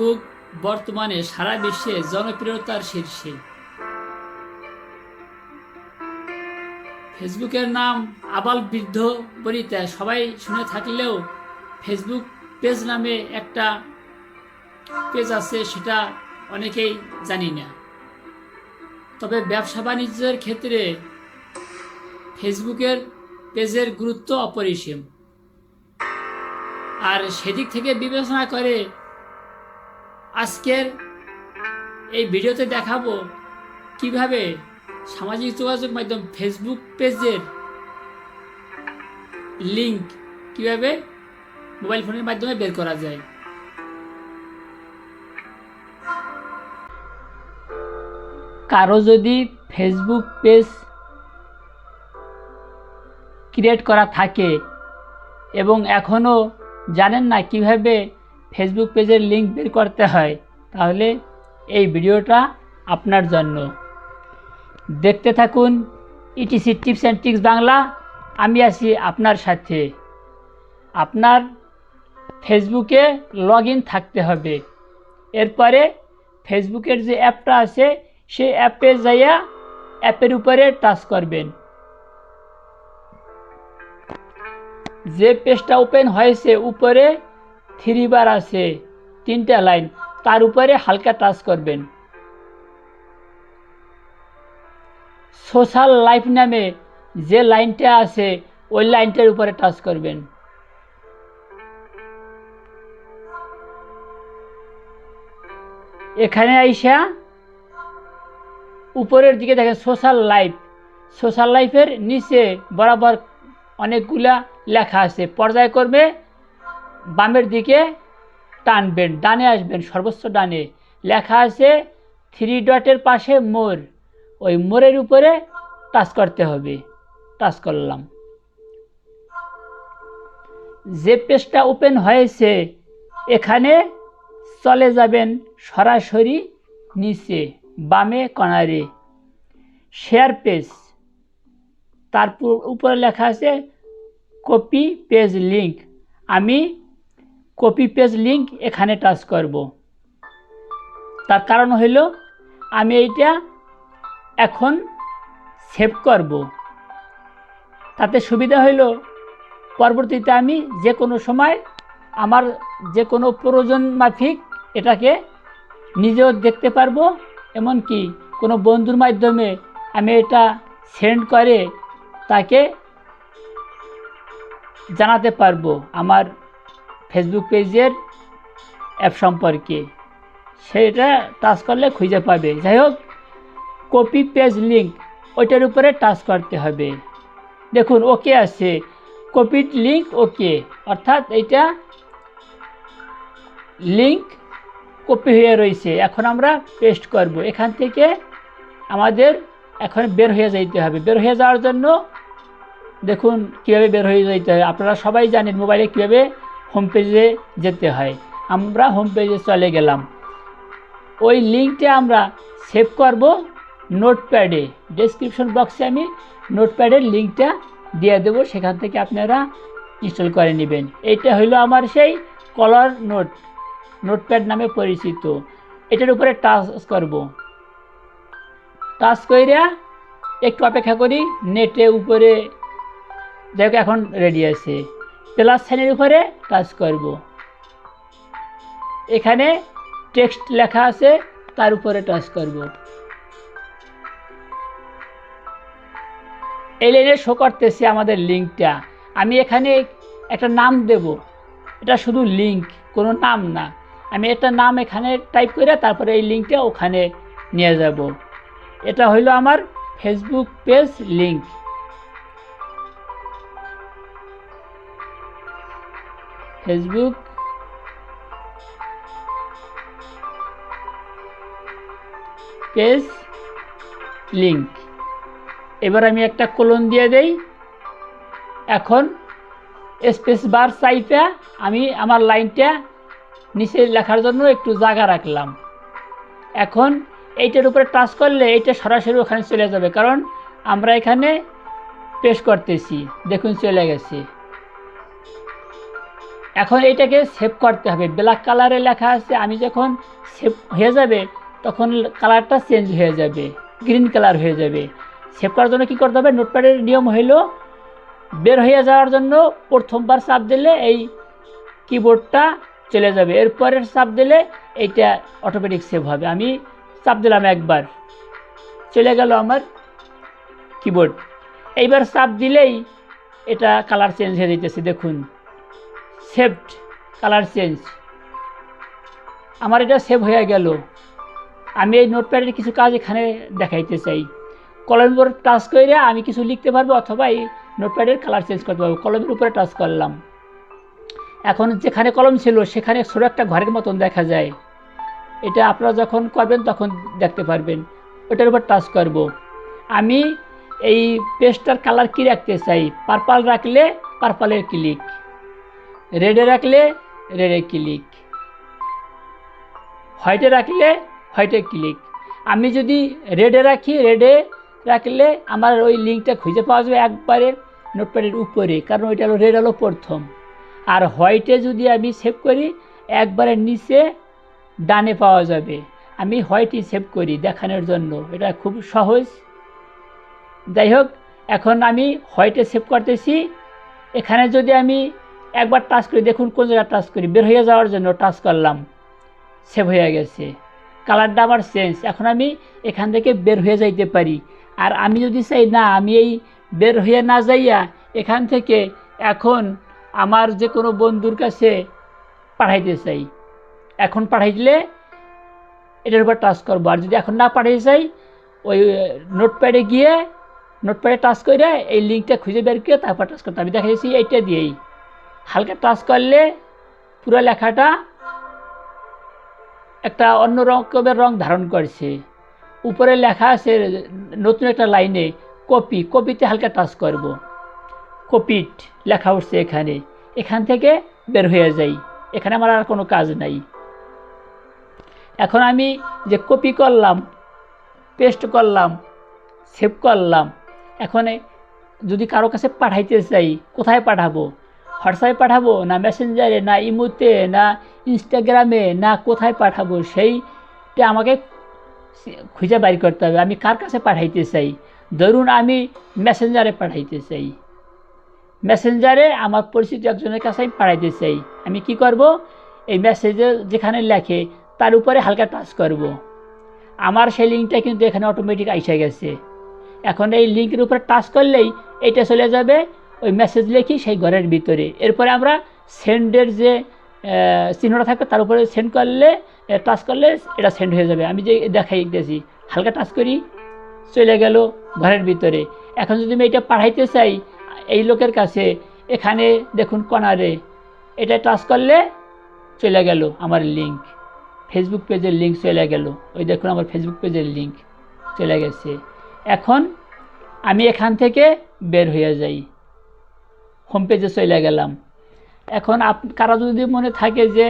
Facebook বর্তমানে সারা বিশ্বে জনপ্রিয়তার শীর্ষে। ফেসবুকের নাম আবাল বৃদ্ধ বনিতা সবাই শুনে থাকলেও ফেসবুক পেজ নামে একটা পেজ আছে, সেটা অনেকেই জানি না। তবে ব্যবসা বাণিজ্যের ক্ষেত্রে ফেসবুকের পেজের গুরুত্ব অপরিসীম। আর সেদিক থেকে বিবেচনা করে আজকের এই ভিডিওতে দেখাবো কিভাবে সামাজিক যোগাযোগ মাধ্যম ফেসবুক পেজের লিংক কিভাবে মোবাইল ফোনের মাধ্যমে বের করা যায়। কারো যদি ফেসবুক পেজ ক্রিয়েট করা থাকে এবং এখনও জানেন না কিভাবে ফেসবুক পেজের লিংক বের করতে হয়, তাহলে এই ভিডিওটা আপনার জন্য। দেখতে থাকুন etc tips and tricks Bangla. আমি আছি আপনার সাথে। আপনার ফেসবুকে লগ ইন থাকতে হবে। এরপরে ফেসবুকের যে অ্যাপটা আছে সেই অ্যাপে যাইয়া অ্যাপের উপরে টাচ করবেন। যে পেজটা ওপেন হয়েছে উপরে 3 বার আছে, 3টা লাইন, তার উপরে হালকা টাচ করবেন। সোশ্যাল লাইফ নামে যে লাইনটা আছে ওই লাইনটার উপরে টাচ করবেন। এখানে আইসা উপরের দিকে দেখেন সোশ্যাল লাইফ। সোশ্যাল লাইফের নিচে বরাবর অনেকগুলা লেখা আছে। পর্যায়ক্রমে বামের দিকে টানবেন, ডানে আসবেন, সর্বোচ্চ ডানে লেখা আছে 3 ডটের পাশে মোর। ওই মোরের উপরে টাচ করতে হবে। টাচ করলাম। যে পেজটা ওপেন হয়েছে এখানে চলে যাবেন সরাসরি নিচে বামে কর্নারে শেয়ার পেজ। তারপর উপরে লেখা আছে কপি পেজ লিংক। আমি কপি পেজ লিংক এখানে টাচ করব। তার কারণ হইল আমি এইটা এখন সেভ করব। তাতে সুবিধা হইল পরবর্তীতে আমি যে কোনো সময় আমার যে কোনো প্রয়োজন মাফিক এটাকে নিজেও দেখতে পারবো, এমনকি কোনো বন্ধুর মাধ্যমে আমি এটা সেন্ড করে তাকে জানাতে পারবো আমার ফেসবুক পেজের অ্যাপ সম্পর্কে। সেটা টাচ করলে খুঁজে পাবে। যাই হোক, কপি পেজ লিংক ওইটার উপরে টাচ করতে হবে। দেখুন ওকে আছে, কপিড লিংক ওকে, অর্থাৎ এইটা লিংক কপি হয়ে রয়েছে। এখন আমরা পেস্ট করব। এখান থেকে আমাদের এখন বের হয়ে যাইতে হবে। বের হয়ে যাওয়ার জন্য দেখুন কীভাবে বের হয়ে যাইতে হয়। আপনারা সবাই জানেন মোবাইলে কীভাবে হোম পেজে যেতে হয়। আমরা হোম পেজে চলে গেলাম। ওই লিঙ্কটা আমরা সেভ করব নোটপ্যাডে। ডেসক্রিপশন বক্সে আমি নোটপ্যাডের লিঙ্কটা দিয়ে দেব, সেখান থেকে আপনারা ইনস্টল করে নেবেন। এইটা হইলো আমার সেই কলার নোটপ্যাড নামে পরিচিত। এটার উপরে টাচ করব। টাচ কইরা একটু অপেক্ষা করি। নেটে উপরে যাই হোক এখন রেডি আছে। প্লাস সাইনের উপরে টাচ করব। এখানে টেক্সট লেখা আছে, তার উপরে টাচ করব। এই লাইনে শো করতেছে আমাদের লিঙ্কটা। আমি এখানে একটা নাম দেব। এটা শুধু লিঙ্ক, কোনো নাম না। আমি একটা নাম এখানে টাইপ করে তারপরে এই লিঙ্কটা ওখানে নিয়ে যাব। এটা হইলো আমার Facebook page link. Facebook page link. এবার আমি একটা কোলন দিয়ে দেই। এখন স্পেস বার চাইপা আমি আমার লাইনটা নিচে লেখার জন্য একটু জায়গা রাখলাম। এখন এইটার উপরে টাচ করলে এইটা সরাসরি ওখানে চলে যাবে, কারণ আমরা এখানে পেস্ট করতেছি। দেখুন চলে গেছে। এখন এটাকে সেভ করতে হবে, ব্ল্যাক কালারে লেখা আছে, আমি যখন সেভ হয়ে যাবে তখন কালারটা চেঞ্জ হয়ে যাবে, গ্রিন কালার হয়ে যাবে। সেভ করার জন্য কী করতে হবে, নোটপ্যাডের নিয়ম হইল বের হয়ে যাওয়ার জন্য প্রথমবার চাপ দিলে এই কিবোর্ডটা চলে যাবে, এরপরের চাপ দিলে এইটা অটোমেটিক সেভ হবে। আমি চাপ দিলাম একবার, চলে গেল আমার কিবোর্ড। এইবার চাপ দিলেই এটা কালার চেঞ্জ হয়ে যেতেছে, দেখুন সেভড, কালার চেঞ্জ, আমার এটা সেভ হয়ে গেল। আমি এই নোটপ্যাডের কিছু কাজ এখানে দেখাইতে চাই। কলমের উপর টাচ করে আমি কিছু লিখতে পারবো, অথবা এই নোটপ্যাডের কালার চেঞ্জ করতে পারবো। কলমের উপরে টাচ করলাম, এখন যেখানে কলম ছিল সেখানে ছোটো একটা ঘরের মতন দেখা যায়, এটা আপনারা যখন করবেন তখন দেখতে পারবেন। ওটার উপর টাচ করব। আমি এই পেজটার কালার কি রাখতে চাই, পার্পল রাখলে পার্পলের ক্লিক, রেডে রাখলে রেডে ক্লিক, হোয়াইটে রাখলে হোয়াইটে ক্লিক। আমি যদি রেডে রাখি, রেডে রাখলে আমার ওই লিঙ্কটা খুঁজে পাওয়া যাবে একবারে নোটপ্যাডের উপরে, কারণ ওইটা হলো রেড হলো প্রথম। আর হোয়াইটে যদি আমি সেভ করি একবারে নিচে ডানে পাওয়া যাবে। আমি হোয়াইটই সেভ করি দেখানোর জন্য, এটা খুব সহজ। যাই হোক, এখন আমি হোয়াইটে সেভ করতেছি। এখানে যদি আমি একবার টাচ করি, দেখুন কোন জায়গায় টাচ করি, বের হয়ে যাওয়ার জন্য টাচ করলাম, সেভ হয়ে গেছে, কালারটা আমার চেঞ্জ। এখন আমি এখান থেকে বের হয়ে যাইতে পারি। আর আমি যদি চাই না, আমি এই বের হয়ে না যাইয়া এখান থেকে এখন আমার যে কোনো বন্ধুর কাছে পাঠাইতে চাই, এখন পাঠাই দিলে এটার উপর টাচ করবো। আর যদি এখন না পাঠাই চাই, ওই নোটপ্যাডে গিয়ে নোটপ্যাডে টাচ করে এই লিঙ্কটা খুঁজে বের করে তারপর টাচ করতে আমি দেখাইছি এইটা দিয়েই। হালকা টাচ করলে পুরো লেখাটা একটা অন্য রকমের রং ধারণ করছে। উপরে লেখা আছে নতুন একটা লাইনে কপি, কপিতে হালকা টাচ করব, কপিড লেখা উঠছে এখানে, এখান থেকে বের হয়ে যাই, এখানে আমার আর কোনো কাজ নাই। এখন আমি যে কপি করলাম, পেস্ট করলাম, সেভ করলাম, এখন যদি কারো কাছে পাঠাইতে চাই, কোথায় পাঠাবো, হোয়াটসঅ্যাপে পাঠাবো না মেসেঞ্জারে না ইমোতে না ইনস্টাগ্রামে না কোথায় পাঠাবো, সেইটা আমাকে খুঁজে বাইর করতে হবে। আমি কার কাছে পাঠাইতে চাই, ধরুন আমি মেসেঞ্জারে পাঠাইতে চাই, মেসেঞ্জারে আমার পরিচিত একজনের কাছে আমি পাঠাইতে চাই। আমি কি করব, এই মেসেজে যেখানে লেখে তার উপরে হালকা টাচ করব। আমার সেই লিঙ্কটা কিন্তু এখানে অটোমেটিক আইসা গেছে। এখন এই লিঙ্কের উপরে টাচ করলেই এইটা চলে যাবে ওই মেসেজ লিখি সেই ঘরের ভিতরে। এরপরে আমরা সেন্ডের যে চিহ্নটা থাকবে তার উপরে সেন্ড করলে, টাচ করলে এটা সেন্ড হয়ে যাবে। আমি যে দেখাই দিয়েছি, হালকা টাচ করি, চলে গেল ঘরের ভিতরে। এখন যদি আমি এটা পাঠাইতে চাই এই লোকের কাছে, এখানে দেখুন কর্নারে এটা টাচ করলে চলে গেল আমার লিঙ্ক, ফেসবুক পেজের লিঙ্ক চলে গেল। ওই দেখুন আমার ফেসবুক পেজের লিঙ্ক চলে গেছে। এখন আমি এখান থেকে বের হয়ে যাই, হোম পেজে চলে গেলাম। এখন কারো যদি মনে থাকে যে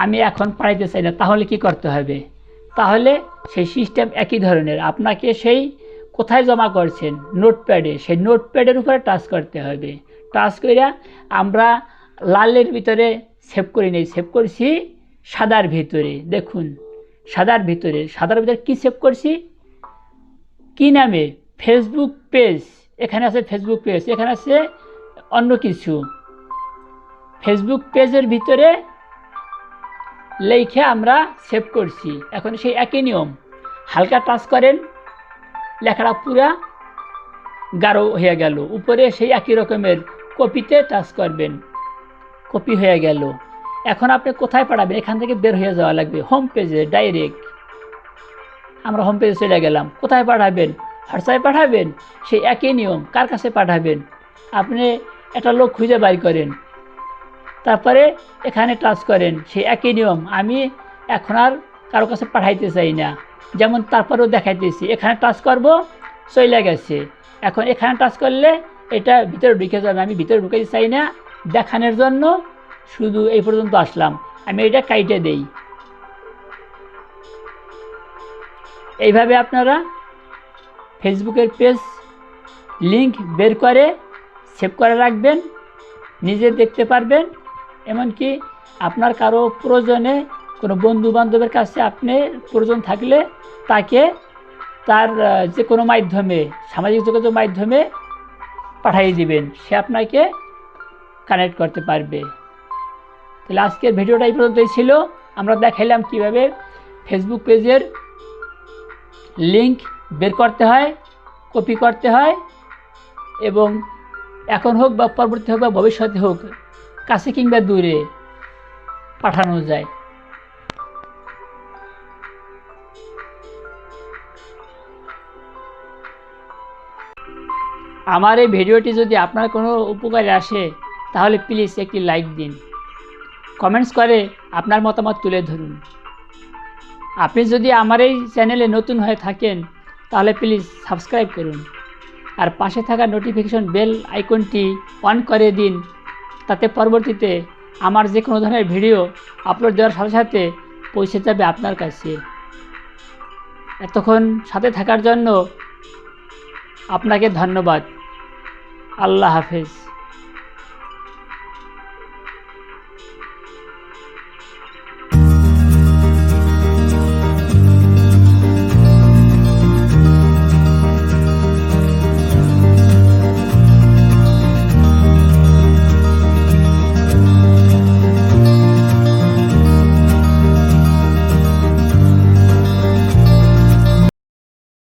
আমি এখন পাঠাইতে চাই না, তাহলে কি করতে হবে, তাহলে সেই সিস্টেম একই ধরনের। আপনাকে সেই কোথায় জমা করছেন নোটপ্যাডে, সেই নোটপ্যাডের উপরে টাচ করতে হবে। টাচ করে আমরা লালের ভিতরে সেভ করি নেই, সেভ করছি সাদার ভিতরে। দেখুন সাদার ভিতরে কী সেভ করছি, কি নামে, ফেসবুক পেজ, এখানে আছে ফেসবুক পেজ, এখানে আছে অন্য কিছু। ফেসবুক পেজের ভিতরে লিখে আমরা সেভ করছি। এখন সেই একই নিয়ম, হালকা টাচ করেন, লেখাটা পুরা গাঢ় হয়ে গেল। উপরে সেই একই রকমের কপিতে টাচ করবেন, কপি হয়ে গেল। এখন আপনি কোথায় পাঠাবেন, এখান থেকে বের হয়ে যাওয়া লাগবে হোম পেজে ডাইরেক্ট। আমরা হোম পেজে চলে গেলাম। কোথায় পাঠাবেন, হোয়াটসঅ্যাপে পাঠাবেন, সেই একই নিয়ম। কার কাছে পাঠাবেন, আপনি একটা লোক খুঁজে বাই করেন, তারপরে এখানে টাচ করেন, সেই একই নিয়ম। আমি এখন আর কারো কাছে পাঠাইতে চাই না, যেমন তারপরেও দেখাইতেছি। এখানে টাচ করব, চলে গেছে। এখন এখানে টাচ করলে এটা ভিতরে ঢুকে যাবে। আমি ভিতরে ঢুকাইতে চাই না, দেখানোর জন্য শুধু এই পর্যন্ত আসলাম। আমি এটা কাইটে দেই। এইভাবে আপনারা ফেসবুকের পেজ লিংক বের করে সেভ করে রাখবেন, নিজে দেখতে পারবেন, এমনকি আপনার কারো প্রয়োজনে কোনো বন্ধু বান্ধবের কাছে আপনি প্রয়োজন থাকলে তাকে তার যে কোনো মাধ্যমে সামাজিক যোগাযোগ মাধ্যমে পাঠিয়ে দিবেন, সে আপনাকে কানেক্ট করতে পারবে। তাহলে আজকের ভিডিওটা এই পর্যন্তই ছিল। আমরা দেখাইলাম কিভাবে ফেসবুক পেজের লিংক বের করতে হয়, কপি করতে হয় এবং এখন হোক বা পরবর্তী হোক বা ভবিষ্যতে হোক, কাছে কিংবা দূরে পাঠানো যায়। আমার এই ভিডিওটি যদি আপনার কোনো উপকারে আসে তাহলে প্লিজ একটি লাইক দিন, কমেন্টস করে আপনার মতামত তুলে ধরুন। আপনি যদি আমার এই চ্যানেলে নতুন হয়ে থাকেন তাহলে প্লিজ সাবস্ক্রাইব করুন আর পাশে থাকা নোটিফিকেশন বেল আইকনটি অন করে দিন, তাতে পরবর্তীতে আমার যে কোনো ধরনের ভিডিও আপলোড দেওয়ার সাথে সাথে পৌঁছে যাবে আপনার কাছে। এতক্ষণ সাথে থাকার জন্য আপনাকে ধন্যবাদ। আল্লাহ হাফেজ।